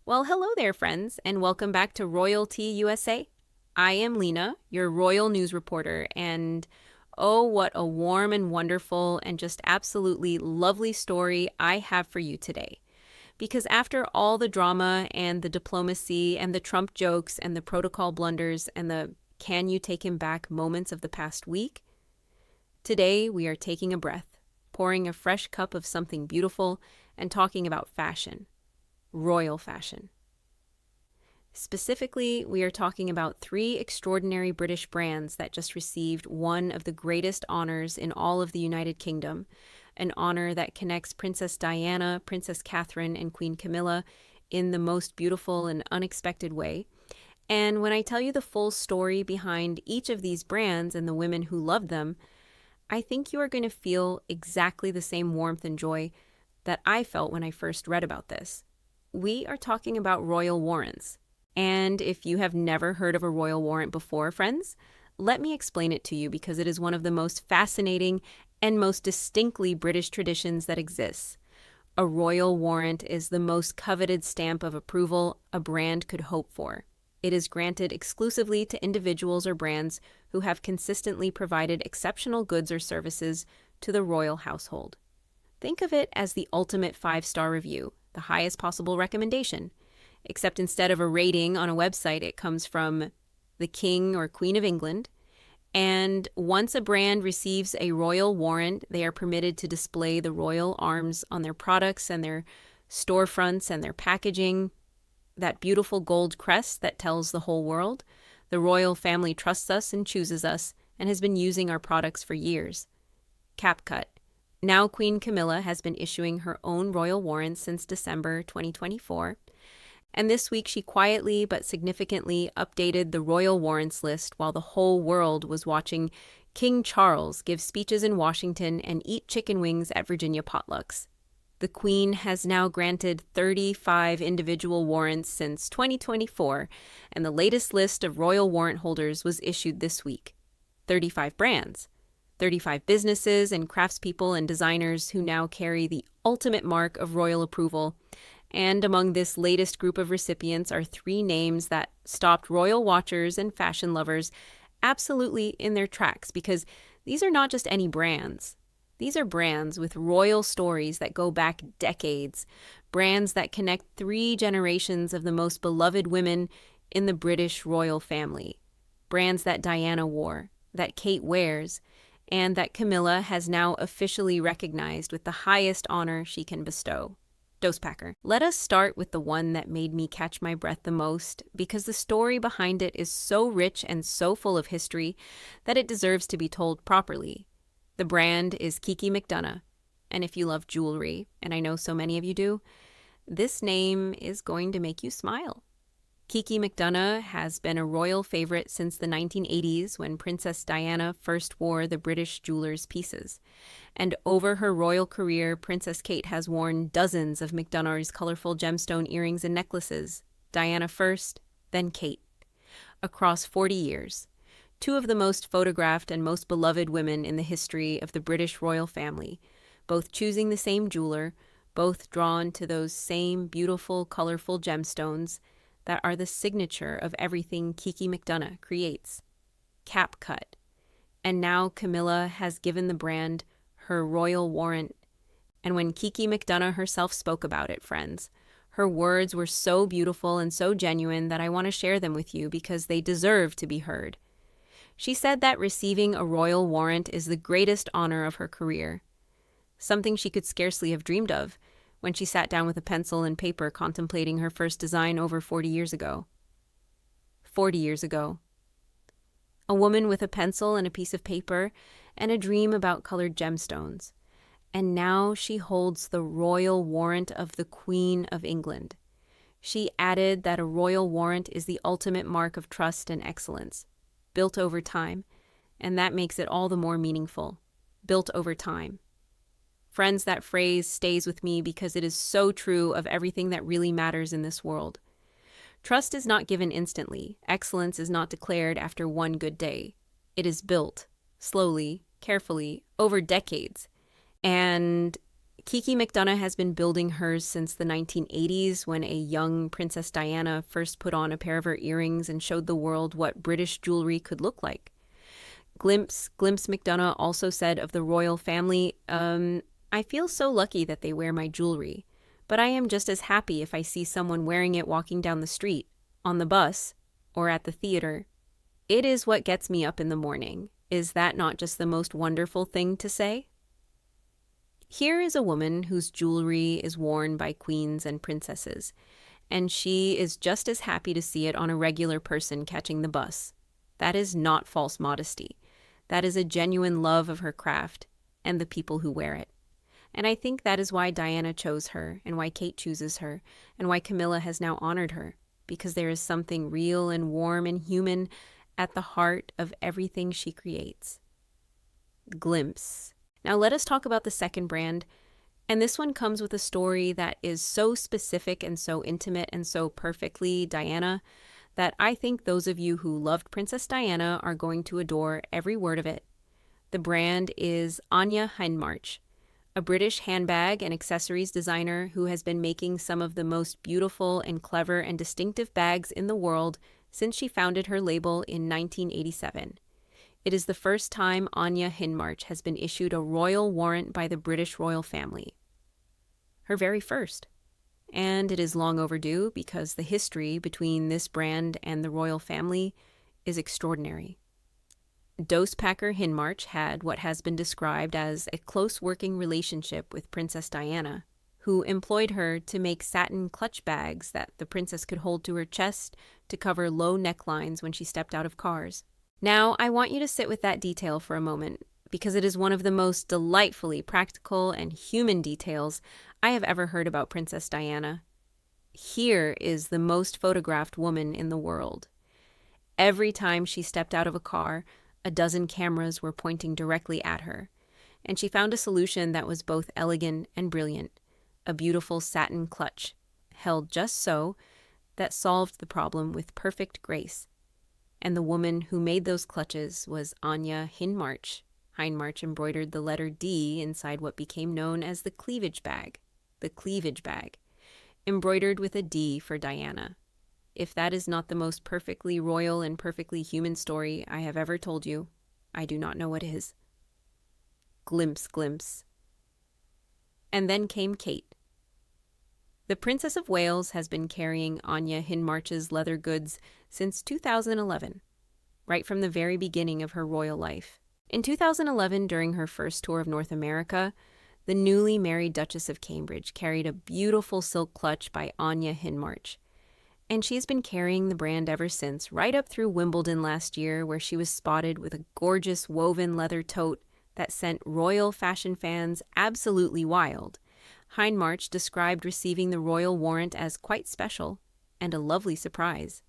Well, hello there, friends, and welcome back to Royalty USA. I am Lina, your royal news reporter, and oh, what a warm and wonderful and just absolutely lovely story I have for you today. Because after all the drama and the diplomacy and the Trump jokes and the protocol blunders and the can you take him back moments of the past week, today we are taking a breath, pouring a fresh cup of something beautiful, and talking about fashion. Royal fashion. Specifically, we are talking about three extraordinary British brands that just received one of the greatest honors in all of the United Kingdom, an honor that connects Princess Diana, Princess Catherine, and Queen Camilla in the most beautiful and unexpected way. And when I tell you the full story behind each of these brands and the women who loved them, I think you are going to feel exactly the same warmth and joy that I felt when I first read about this. We are talking about royal warrants. And if you have never heard of a royal warrant before, friends, let me explain it to you because it is one of the most fascinating and most distinctly British traditions that exists. A royal warrant is the most coveted stamp of approval a brand could hope for. It is granted exclusively to individuals or brands who have consistently provided exceptional goods or services to the royal household. Think of it as the ultimate 5-star review, the highest possible recommendation. Except instead of a rating on a website, it comes from the King or Queen of England. And once a brand receives a royal warrant, they are permitted to display the royal arms on their products and their storefronts and their packaging. That beautiful gold crest that tells the whole world, the royal family trusts us and chooses us and has been using our products for years. CapCut. Now Queen Camilla has been issuing her own royal warrants since December 2024. And this week she quietly but significantly updated the royal warrants list while the whole world was watching King Charles give speeches in Washington and eat chicken wings at Virginia potlucks. The Queen has now granted 35 individual warrants since 2024, and the latest list of royal warrant holders was issued this week. 35 brands. 35 businesses and craftspeople and designers who now carry the ultimate mark of royal approval. And among this latest group of recipients are 3 names that stopped royal watchers and fashion lovers absolutely in their tracks, because these are not just any brands. These are brands with royal stories that go back decades, brands that connect 3 generations of the most beloved women in the British royal family, brands that Diana wore, that Kate wears, and that Camilla has now officially recognized with the highest honor she can bestow. Dosepacker. Let us start with the one that made me catch my breath the most, because the story behind it is so rich and so full of history that it deserves to be told properly. The brand is Kiki McDonough, and if you love jewelry, and I know so many of you do, this name is going to make you smile. Kiki McDonough has been a royal favorite since the 1980s when Princess Diana first wore the British jeweler's pieces. And over her royal career, Princess Kate has worn dozens of McDonough's colorful gemstone earrings and necklaces, Diana first, then Kate. Across 40 years, 2 of the most photographed and most beloved women in the history of the British royal family, both choosing the same jeweler, both drawn to those same beautiful, colorful gemstones that are the signature of everything Kiki McDonough creates. CapCut. And now Camilla has given the brand her royal warrant. And when Kiki McDonough herself spoke about it, friends, her words were so beautiful and so genuine that I want to share them with you because they deserve to be heard. She said that receiving a royal warrant is the greatest honor of her career, something she could scarcely have dreamed of when she sat down with a pencil and paper contemplating her first design over 40 years ago. 40 years ago. A woman with a pencil and a piece of paper and a dream about colored gemstones. And now she holds the royal warrant of the Queen of England. She added that a royal warrant is the ultimate mark of trust and excellence, built over time, and that makes it all the more meaningful. Built over time. Friends, that phrase stays with me because it is so true of everything that really matters in this world. Trust is not given instantly. Excellence is not declared after one good day. It is built, slowly, carefully, over decades. And Kiki McDonough has been building hers since the 1980s when a young Princess Diana first put on a pair of her earrings and showed the world what British jewelry could look like. Glimpse McDonough also said of the royal family, I feel so lucky that they wear my jewelry, but I am just as happy if I see someone wearing it walking down the street, on the bus, or at the theater. It is what gets me up in the morning. Is that not just the most wonderful thing to say? Here is a woman whose jewelry is worn by queens and princesses, and she is just as happy to see it on a regular person catching the bus. That is not false modesty. That is a genuine love of her craft and the people who wear it. And I think that is why Diana chose her, and why Kate chooses her, and why Camilla has now honored her, because there is something real and warm and human at the heart of everything she creates. Glimpse. Now let us talk about the second brand, and this one comes with a story that is so specific and so intimate and so perfectly Diana that I think those of you who loved Princess Diana are going to adore every word of it. The brand is Anya Hindmarch, a British handbag and accessories designer who has been making some of the most beautiful and clever and distinctive bags in the world since she founded her label in 1987. It is the first time Anya Hindmarch has been issued a royal warrant by the British royal family. Her very first. And it is long overdue because the history between this brand and the royal family is extraordinary. Dosepacker Hindmarch had what has been described as a close working relationship with Princess Diana, who employed her to make satin clutch bags that the princess could hold to her chest to cover low necklines when she stepped out of cars. Now, I want you to sit with that detail for a moment, because it is one of the most delightfully practical and human details I have ever heard about Princess Diana. Here is the most photographed woman in the world. Every time she stepped out of a car, a dozen cameras were pointing directly at her, and she found a solution that was both elegant and brilliant, a beautiful satin clutch, held just so, that solved the problem with perfect grace. And the woman who made those clutches was Anya Hindmarch. Hindmarch embroidered the letter D inside what became known as the cleavage bag, embroidered with a D for Diana. If that is not the most perfectly royal and perfectly human story I have ever told you, I do not know what is. Glimpse. And then came Kate. The Princess of Wales has been carrying Anya Hindmarch's leather goods since 2011, right from the very beginning of her royal life. In 2011, during her first tour of North America, the newly married Duchess of Cambridge carried a beautiful silk clutch by Anya Hindmarch. And she's been carrying the brand ever since, right up through Wimbledon last year, where she was spotted with a gorgeous woven leather tote that sent royal fashion fans absolutely wild. Hindmarch described receiving the royal warrant as quite special and a lovely surprise.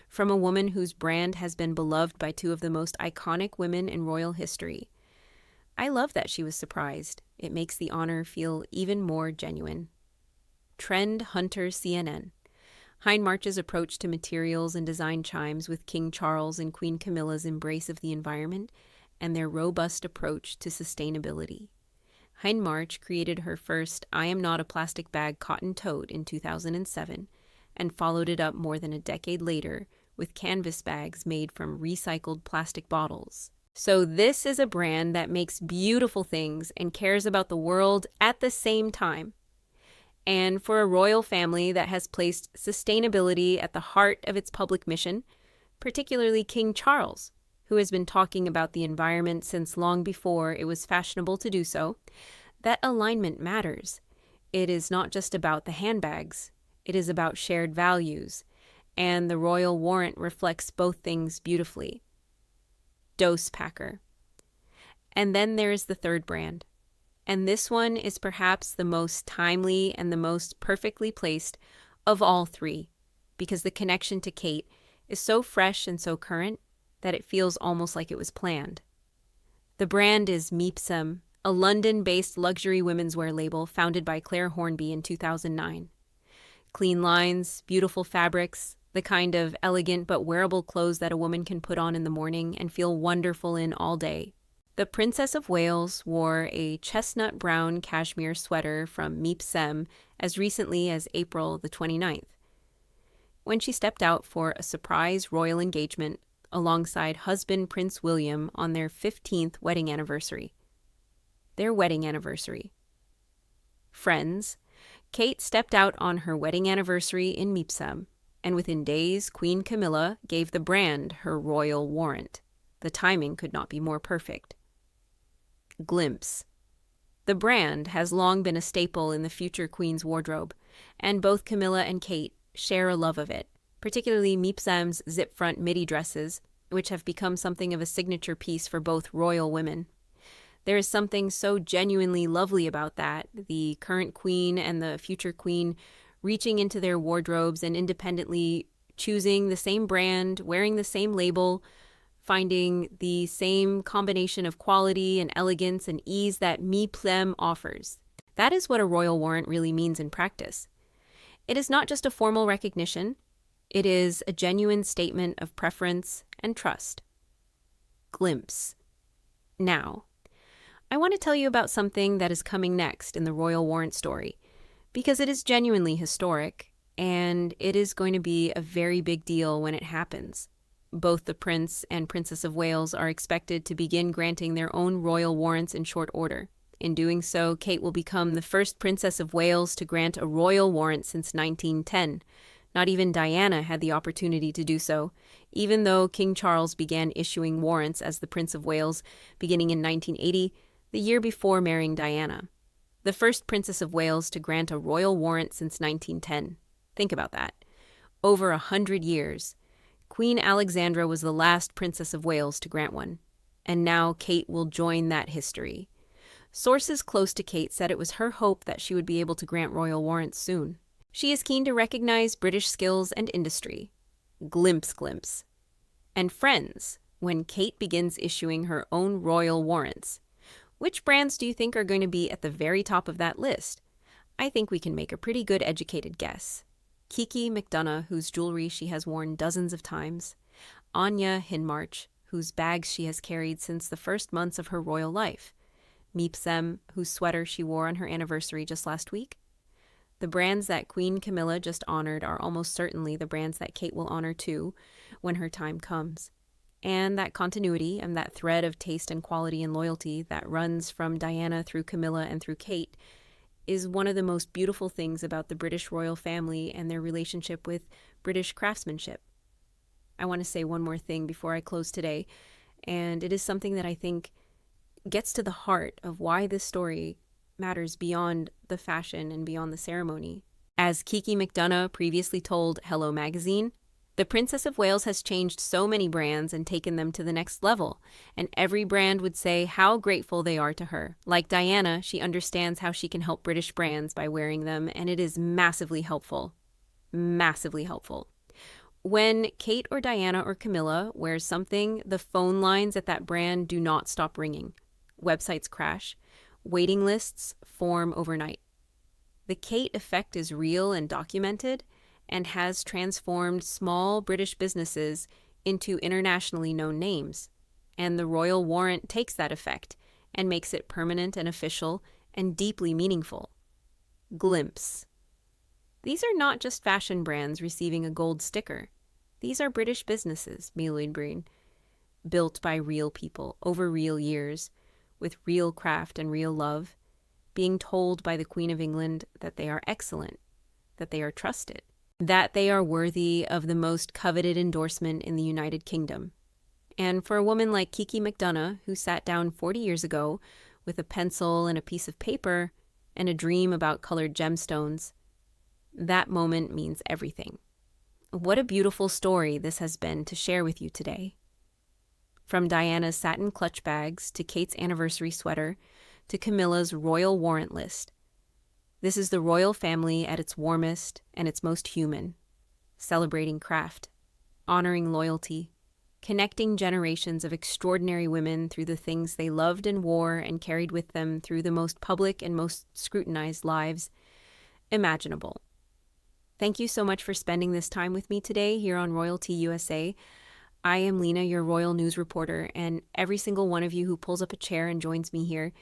From a woman whose brand has been beloved by two of the most iconic women in royal history. I love that she was surprised. It makes the honor feel even more genuine. Trend Hunter CNN. Hindmarch's approach to materials and design chimes with King Charles and Queen Camilla's embrace of the environment and their robust approach to sustainability. Hindmarch created her first I Am Not a Plastic Bag cotton tote in 2007 and followed it up more than a decade later with canvas bags made from recycled plastic bottles. So this is a brand that makes beautiful things and cares about the world at the same time. And for a royal family that has placed sustainability at the heart of its public mission, particularly King Charles, who has been talking about the environment since long before it was fashionable to do so, that alignment matters. It is not just about the handbags. It is about shared values, and the royal warrant reflects both things beautifully. Dosepacker. And then there is the third brand. And this one is perhaps the most timely and the most perfectly placed of all three, because the connection to Kate is so fresh and so current that it feels almost like it was planned. The brand is ME+EM, a London-based luxury women's wear label founded by Claire Hornby in 2009. Clean lines, beautiful fabrics, the kind of elegant but wearable clothes that a woman can put on in the morning and feel wonderful in all day. The Princess of Wales wore a chestnut brown cashmere sweater from ME+EM as recently as April the 29th, when she stepped out for a surprise royal engagement alongside husband Prince William on their 15th wedding anniversary. Their wedding anniversary. Friends, Kate stepped out on her wedding anniversary in ME+EM, and within days, Queen Camilla gave the brand her royal warrant. The timing could not be more perfect. Glimpse. The brand has long been a staple in the future queen's wardrobe, and both Camilla and Kate share a love of it, particularly ME+EM's zip-front midi dresses, which have become something of a signature piece for both royal women. There is something so genuinely lovely about that, the current queen and the future queen reaching into their wardrobes and independently choosing the same brand, wearing the same label, finding the same combination of quality and elegance and ease that ME+EM offers. That is what a royal warrant really means in practice. It is not just a formal recognition, it is a genuine statement of preference and trust. Glimpse. Now, I want to tell you about something that is coming next in the royal warrant story, because it is genuinely historic, and it is going to be a very big deal when it happens. Both the Prince and Princess of Wales are expected to begin granting their own royal warrants in short order. In doing so, Kate will become the first Princess of Wales to grant a royal warrant since 1910. Not even Diana had the opportunity to do so, even though King Charles began issuing warrants as the Prince of Wales beginning in 1980, the year before marrying Diana. The first Princess of Wales to grant a royal warrant since 1910. Think about that. Over 100 years. Queen Alexandra was the last Princess of Wales to grant one, and now Kate will join that history. Sources close to Kate said it was her hope that she would be able to grant royal warrants soon. She is keen to recognize British skills and industry. Glimpse. And friends, when Kate begins issuing her own royal warrants, which brands do you think are going to be at the very top of that list? I think we can make a pretty good educated guess. Kiki McDonough, whose jewelry she has worn dozens of times. Anya Hindmarch, whose bags she has carried since the first months of her royal life. ME+EM, whose sweater she wore on her anniversary just last week. The brands that Queen Camilla just honored are almost certainly the brands that Kate will honor too when her time comes. And that continuity and that thread of taste and quality and loyalty that runs from Diana through Camilla and through Kate is one of the most beautiful things about the British royal family and their relationship with British craftsmanship. I want to say one more thing before I close today, and it is something that I think gets to the heart of why this story matters beyond the fashion and beyond the ceremony. As Kiki McDonough previously told Hello Magazine, the Princess of Wales has changed so many brands and taken them to the next level, and every brand would say how grateful they are to her. Like Diana, she understands how she can help British brands by wearing them, and it is massively helpful. Massively helpful. When Kate or Diana or Camilla wears something, the phone lines at that brand do not stop ringing. Websites crash. Waiting lists form overnight. The Kate effect is real and documented, and has transformed small British businesses into internationally known names. And the royal warrant takes that effect and makes it permanent and official and deeply meaningful. Glimpse. These are not just fashion brands receiving a gold sticker. These are British businesses, ME+EM, built by real people over real years, with real craft and real love, being told by the Queen of England that they are excellent, that they are trusted, that they are worthy of the most coveted endorsement in the United Kingdom. And for a woman like Kiki McDonough, who sat down 40 years ago with a pencil and a piece of paper and a dream about colored gemstones, that moment means everything. What a beautiful story this has been to share with you today. From Diana's satin clutch bags to Kate's anniversary sweater to Camilla's royal warrant list. This is the royal family at its warmest and its most human, celebrating craft, honoring loyalty, connecting generations of extraordinary women through the things they loved and wore and carried with them through the most public and most scrutinized lives imaginable. Thank you so much for spending this time with me today here on Royalty USA. I am Lina, your royal news reporter, and every single one of you who pulls up a chair and joins me here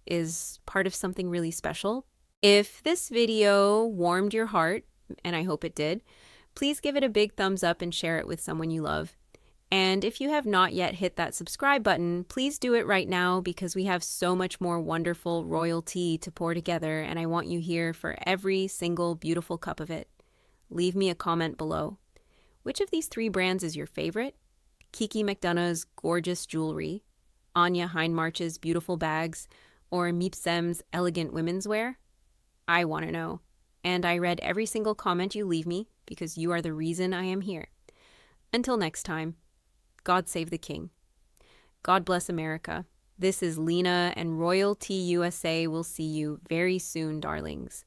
is part of something really special. If this video warmed your heart, and I hope it did, please give it a big thumbs up and share it with someone you love. And if you have not yet hit that subscribe button, please do it right now because we have so much more wonderful royal tea to pour together, and I want you here for every single beautiful cup of it. Leave me a comment below. Which of these 3 brands is your favorite? Kiki McDonough's gorgeous jewelry, Anya Hindmarch's beautiful bags, or ME+EM's elegant women's wear? I want to know. And I read every single comment you leave me because you are the reason I am here. Until next time, God save the king. God bless America. This is Lina, and Royal Tea USA will see you very soon, darlings.